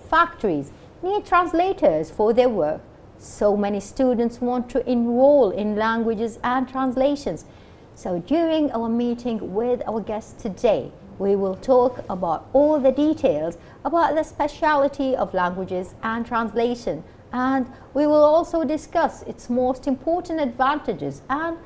factories need translators for their work. So many students want to enroll in languages and translations. So during our meeting with our guest today, we will talk about all the details about the specialty of languages and translation, and we will also discuss its most important advantages and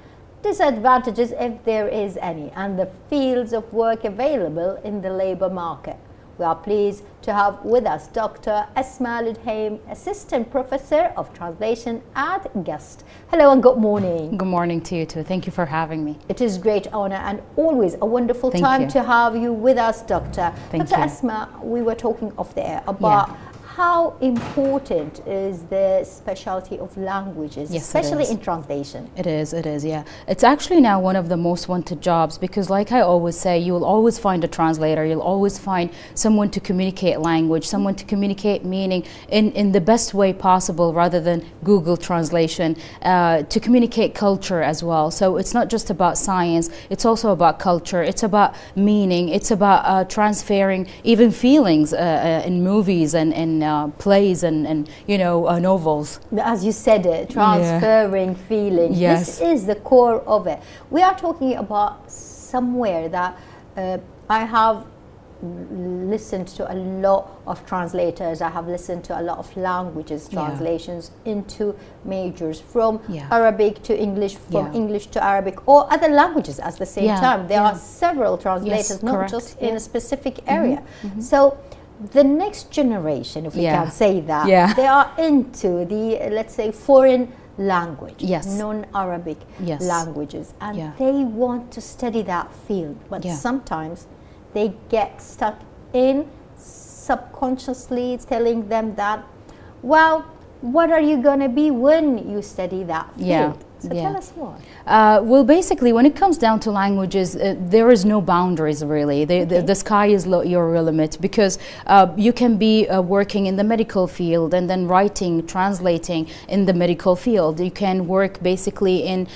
disadvantages, if there is any, and the fields of work available in the labor market. We are pleased to have with us Dr. Asmaa Alduhaim, Assistant Professor of Translation at GUST. Hello and good morning. Good morning to you too. Thank you for having me. It is great honor and always a wonderful time to have you with us, Doctor. Dr. Asmaa, we were talking off the air about how important is the specialty of languages, especially in translation? It is, yeah. It's actually now one of the most wanted jobs because, like I always say, you will always find a translator, you'll always find someone to communicate language, someone to communicate meaning in the best way possible rather than Google translation, to communicate culture as well. So it's not just about science, it's also about culture, it's about meaning, it's about transferring even feelings in movies and plays and novels. As you said, transferring feelings. This is the core of it. We are talking about somewhere that I have listened to a lot of translators. I have listened to a lot of languages translations into majors from Arabic to English, from English to Arabic, or other languages at the same time. There are several translators, not just in a specific area. So the next generation, if we can say that, they are into the, let's say, foreign language, non-Arabic languages, and they want to study that field, but sometimes they get stuck in subconsciously telling them that, well, what are you going to be when you study that field? So tell us more. Well, basically, when it comes down to languages, there is no boundaries really. The sky is your limit, because you can be working in the medical field and then writing, translating in the medical field. You can work basically in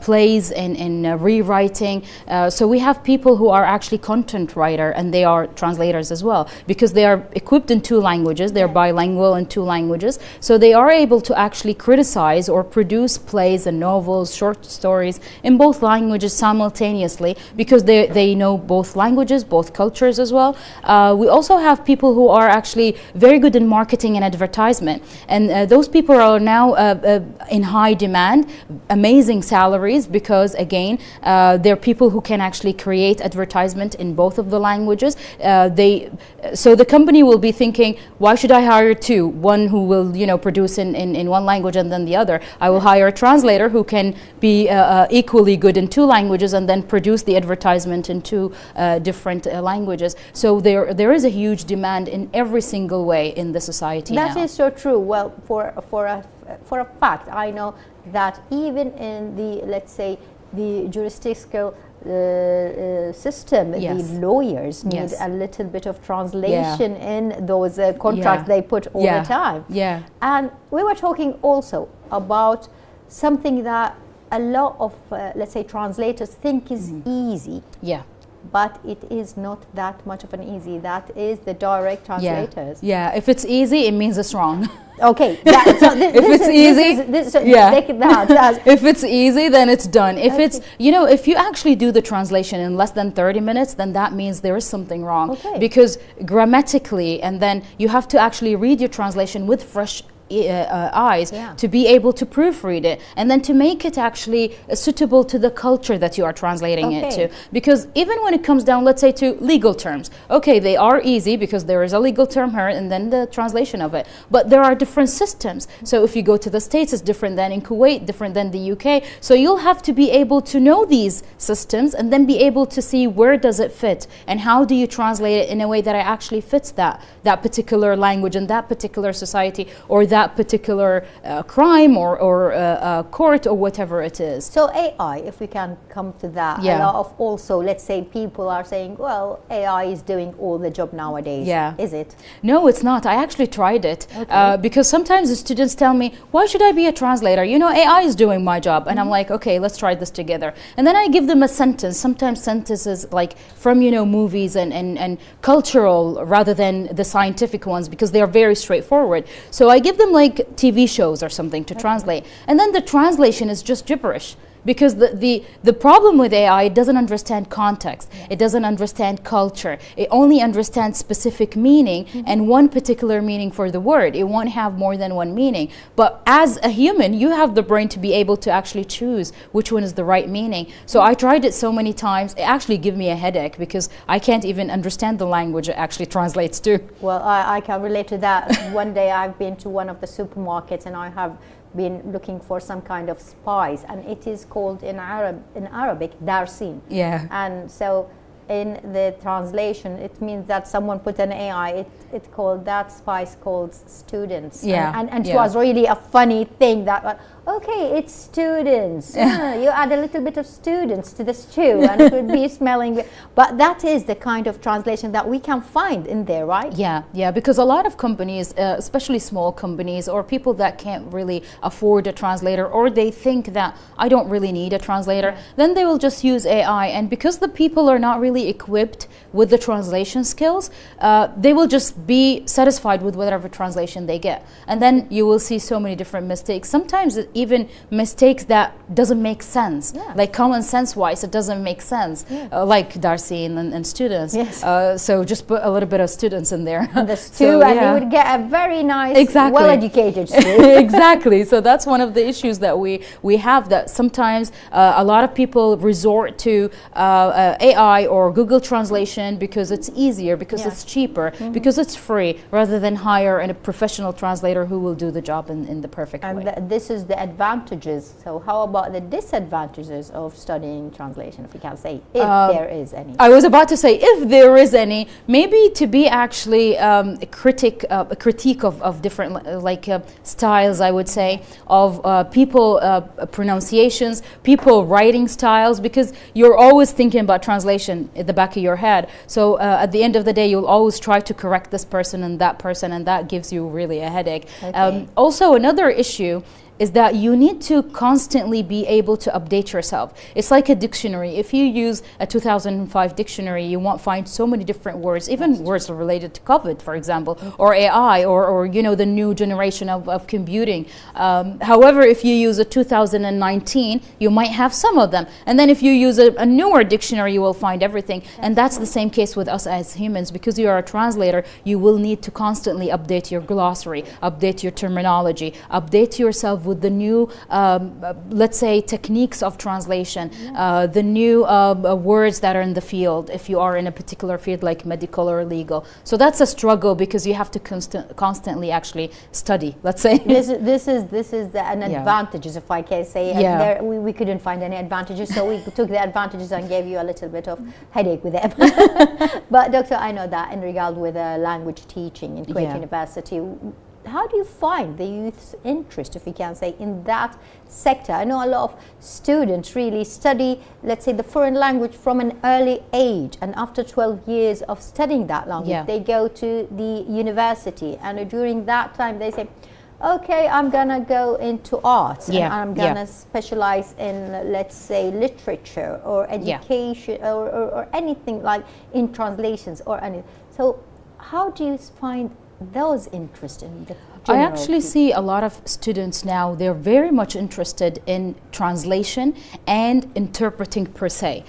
plays and rewriting. So we have people who are actually content writer and they are translators as well, because they are equipped in 2 languages. They're bilingual in 2 languages. So they are able to actually criticize or produce plays and novels, short stories in both languages simultaneously, because they know both languages, both cultures as well. We also have people who are actually very good in marketing and advertisement, and those people are now in high demand, amazing salaries, because again they're people who can actually create advertisement in both of the languages. So the company will be thinking, why should I hire 2? One who will produce in one language and then the other. I will hire a translator who can be equally good in 2 languages and then produce the advertisement in 2 different languages. So there is a huge demand in every single way in the society now. That is so true. Well, for a fact, I know that even in the, let's say, the jurisdictional system, the lawyers need a little bit of translation in those contracts they put all the time. And we were talking also about something that a lot of, let's say, translators think is easy. But it is not that much of an easy. That is the direct translators. If it's easy, it means it's wrong. Okay. So if it's easy, if it's easy, then it's done. If it's, if you actually do the translation in less than 30 minutes, then that means there is something wrong. Because grammatically, and then you have to actually read your translation with fresh eyes to be able to proofread it and then to make it actually suitable to the culture that you are translating it to. Because even when it comes down, let's say, to legal terms, they are easy because there is a legal term here and then the translation of it, but there are different systems. So if you go to the States, it's different than in Kuwait, different than the UK. So you'll have to be able to know these systems and then be able to see where does it fit and how do you translate it in a way that it actually fits that particular language and that particular society or that that particular crime or court or whatever it is. So AI, if we can come to that, a lot of also, let's say, people are saying, well, AI is doing all the job nowadays. Is it? No, it's not. I actually tried it because sometimes the students tell me, why should I be a translator? You know, AI is doing my job. And I'm like, okay, let's try this together. And then I give them a sentence, sometimes sentences like from, you know, movies and cultural rather than the scientific ones, because they are very straightforward. So I give them like TV shows or something to translate. And then the translation is just gibberish. Because the problem with AI, it doesn't understand context. It doesn't understand culture. It only understands specific meaning and one particular meaning for the word. It won't have more than one meaning. But as a human, you have the brain to be able to actually choose which one is the right meaning. So I tried it so many times. It actually gave me a headache because I can't even understand the language it actually translates to. Well, I can relate to that. One day I've been to one of the supermarkets and I have been looking for some kind of spice, and it is called in Arabic darsin. And so in the translation it means that someone put an AI, it called that spice called students. And it was really a funny thing that okay, it's students. You add a little bit of students to the stew and it would be smelling. But that is the kind of translation that we can find in there, right? Yeah, because a lot of companies, especially small companies or people that can't really afford a translator, or they think that I don't really need a translator, then they will just use AI. And because the people are not really equipped with the translation skills, they will just be satisfied with whatever translation they get. And then you will see so many different mistakes. Sometimes even mistakes that doesn't make sense, like common sense wise it doesn't make sense, like Darsin and students. So just put a little bit of students in there and the stew, and you would get a very nice, well-educated stew. Exactly. So that's one of the issues that we have, that sometimes a lot of people resort to AI or Google Translation because it's easier, because it's cheaper, because it's free, rather than hire a professional translator who will do the job in the perfect way. And this is the advantages. So how about the disadvantages of studying translation, if we can say, if there is any? I was about to say, if there is any, maybe to be actually a critique of different styles, I would say, of people pronunciations, people writing styles, because you're always thinking about translation at the back of your head. So at the end of the day, you'll always try to correct this person, and that gives you really a headache. Also, another issue is that you need to constantly be able to update yourself. It's like a dictionary. If you use a 2005 dictionary, you won't find so many different words, even words related to COVID, for example, or AI, or you know, the new generation of computing. However, if you use a 2019, you might have some of them. And then if you use a newer dictionary, you will find everything. And that's the same case with us as humans. Because you are a translator, you will need to constantly update your glossary, update your terminology, update yourself with the new, let's say, techniques of translation, the new words that are in the field, if you are in a particular field like medical or legal. So that's a struggle, because you have to constantly actually study, let's say. This is an advantages, if I can say. There, we couldn't find any advantages, so we took the advantages and gave you a little bit of headache with them. But Doctor, I know that in regard with language teaching in Kuwait University, how do you find the youth's interest, if we can say, in that sector? I know a lot of students really study, let's say, the foreign language from an early age, and after 12 years of studying that language, they go to the university, and during that time they say, okay, I'm gonna go into arts, and I'm gonna specialize in, let's say, literature or education or anything like in translations or anything. So how do you find those interests in the I actually see a lot of students now, they're very much interested in translation and interpreting per se.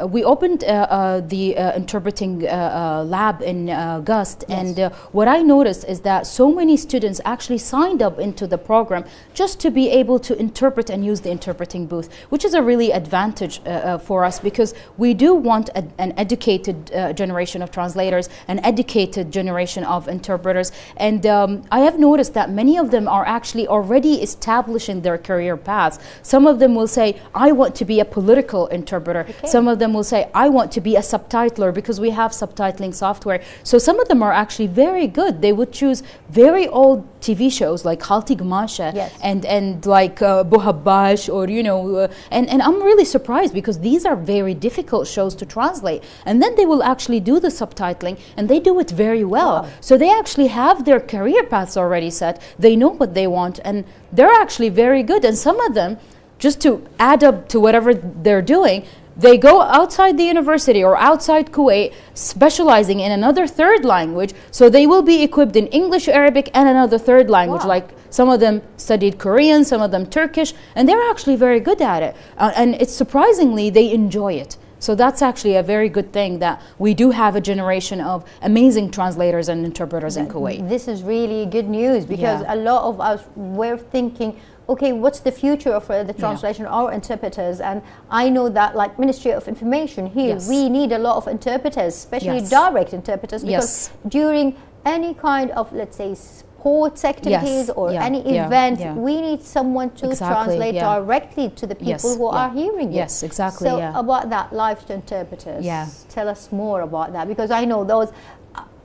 We opened the interpreting lab in August, and what I noticed is that so many students actually signed up into the program just to be able to interpret and use the interpreting booth, which is a really advantage for us, because we do want an educated generation of translators, an educated generation of interpreters. And I have noticed that many of them are actually already establishing their career paths. Some of them will say, I want to be a political interpreter. Some of them will say, I want to be a subtitler, because we have subtitling software. So some of them are actually very good. They would choose very old TV shows like Khalti Gamasha Yes. and like Buhabbash, or you know, and I'm really surprised because these are very difficult shows to translate, and then they will actually do the subtitling and they do it very well. Wow. So they actually have their career paths already set. They know what they want and they're actually very good. And some of them, just to add up to whatever they're doing, they go outside the university or outside Kuwait specializing in another third language, so they will be equipped in English, Arabic and another third language. Wow. Like some of them studied Korean, some of them Turkish, and they're actually very good at it. And it's surprisingly, they enjoy it. So that's actually a very good thing, that we do have a generation of amazing translators and interpreters in Kuwait. This is really good news, because Yeah. a lot of us were thinking, okay, what's the future of the translation or interpreters? And I know that, like Ministry of Information here, Yes. we need a lot of interpreters, especially Yes. direct interpreters, because Yes. during any kind of, let's say, sports activities or any event, we need someone to Exactly, translate directly to the people who are hearing it. Yes, exactly. So about that, live interpreters, tell us more about that, because I know those.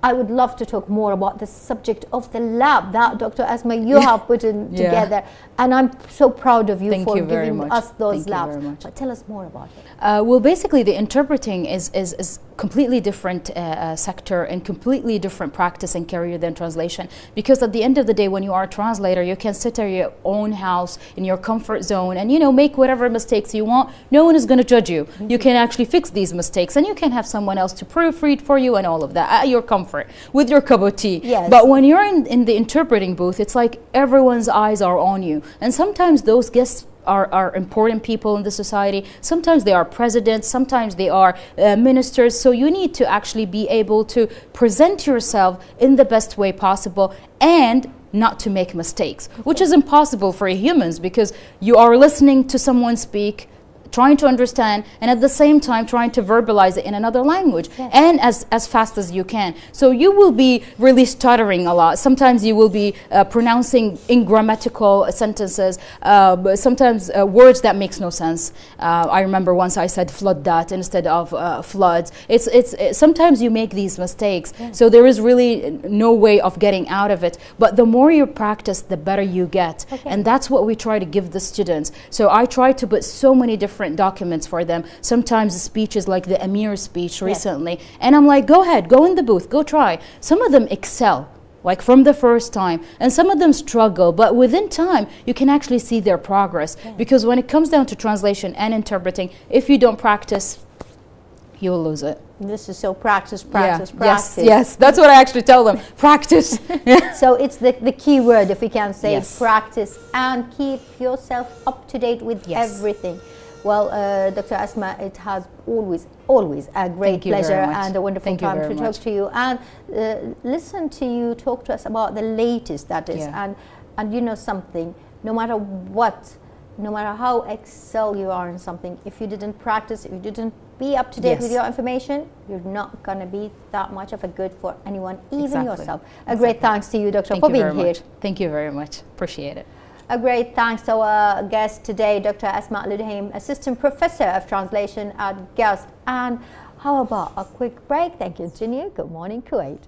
I would love to talk more about the subject of the lab that Dr. Asmaa you have put in together, and I'm so proud of you for giving us those labs. But tell us more about it. Well, basically, the interpreting is completely different sector and completely different practice and career than translation, because at the end of the day, when you are a translator, you can sit at your own house in your comfort zone and, you know, make whatever mistakes you want. No one is going to judge you. You can actually fix these mistakes, and you can have someone else to proofread for you and all of that at your comfort with your cup of tea. Yes. But when you're in the interpreting booth, it's like everyone's eyes are on you, and sometimes those guests are important people in the society. Sometimes they are presidents, sometimes they are ministers. So you need to actually be able to present yourself in the best way possible and not to make mistakes, which is impossible for humans, because you are listening to someone speak, trying to understand, and at the same time trying to verbalize it in another language, and as fast as you can. So you will be really stuttering a lot. Sometimes you will be pronouncing ingrammatical sentences, sometimes words that makes no sense. I remember once I said flood that instead of floods. It's sometimes you make these mistakes. So there is really no way of getting out of it. But the more you practice, the better you get. And that's what we try to give the students. So I try to put so many different documents for them. Sometimes speeches like the Emir speech recently, and I'm like, go ahead, go in the booth, go try. Some of them excel, like from the first time, and some of them struggle, but within time you can actually see their progress, because when it comes down to translation and interpreting, if you don't practice, you will lose it. This is so practice. Yes, that's what I actually tell them. Practice. So it's the key word, if we can say, practice, and keep yourself up to date with everything. Well, Dr. Asmaa, it has always a great pleasure and a wonderful time to talk to you and listen to you talk to us about the latest that is. And you know something, no matter what, no matter how excel you are in something, if you didn't practice, if you didn't be up to date with your information, you're not going to be that much of a good for anyone, even yourself. A great thanks to you, Doctor, for being here. Thank you very much. Appreciate it. A great thanks to our guest today, Dr. Asmaa Alduhaim, Assistant Professor of Translation at GUST. And how about a quick break? Then continue. Good morning, Kuwait.